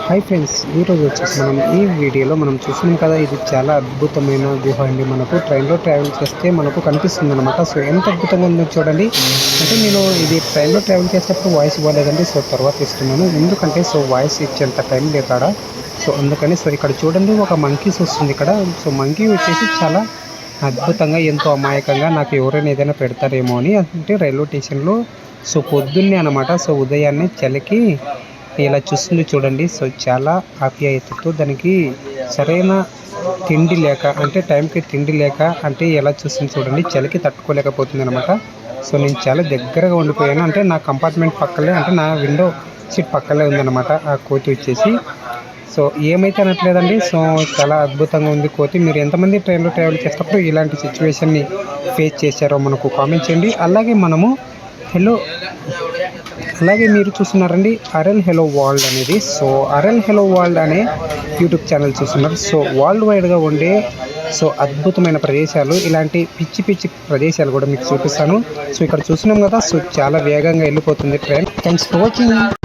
Hi friends, ఈరోజు వచ్చేసి మనం ఈ వీడియోలో మనం చూస్తున్నాం కదా, ఇది చాలా అద్భుతమైన గుహ అండి. మనకు ట్రైన్లో ట్రావెల్ చేస్తే మనకు కనిపిస్తుంది అనమాట. సో ఎంత అద్భుతంగా ఉందో చూడండి. అంటే నేను ఇది ట్రైన్లో ట్రావెల్ చేసేటప్పుడు వాయిస్ ఇవ్వలేదండి. సో తర్వాత ఇస్తున్నాను, ఎందుకంటే సో వాయిస్ ఇచ్చేంత టైం లేదాడా. సో అందుకని సో ఇక్కడ చూడండి, ఒక మంకీస్ వస్తుంది ఇక్కడ. సో మంకీ వచ్చేసి చాలా అద్భుతంగా, ఎంతో అమాయకంగా నాకు ఎవరైనా ఏదైనా పెడతారేమో అని, అంటే రైల్వే స్టేషన్లో సో పొద్దున్నే అనమాట. సో ఉదయాన్నే చలికి ఇలా చూస్తుంది చూడండి. సో చాలా ఆప్యాయతతో దానికి సరైన తిండి లేక, అంటే టైంకి తిండి లేక, అంటే ఎలా చూస్తుంది చూడండి, చలికి తట్టుకోలేకపోతుంది అనమాట. సో నేను చాలా దగ్గరగా ఉండిపోయాను, అంటే నా కంపార్ట్మెంట్ పక్కలే, అంటే నా విండో సీట్ పక్కలే ఉందన్నమాట ఆ కోతి వచ్చేసి. సో ఏమైతే అనట్లేదండి. సో చాలా అద్భుతంగా ఉంది కోతి. మీరు ఎంతమంది ట్రైన్లో ట్రావెల్ చేసేటప్పుడు ఇలాంటి సిచ్యువేషన్ని ఫేస్ చేశారో మనకు కామెంట్ చేయండి. అలాగే మీరు చూస్తున్నారండి అరెల్ హెలో వరల్డ్ అనేది. సో అరెల్ హెలో వరల్డ్ అనే యూట్యూబ్ ఛానల్ చూస్తున్నారు. సో వరల్డ్ వైడ్గా ఉండే సో అద్భుతమైన ప్రదేశాలు, ఇలాంటి పిచ్చి పిచ్చి ప్రదేశాలు కూడా మీకు చూపిస్తాను. సో ఇక్కడ చూస్తున్నాం కదా, సో చాలా వేగంగా వెళ్ళిపోతుంది ట్రైన్. Thanks for watching.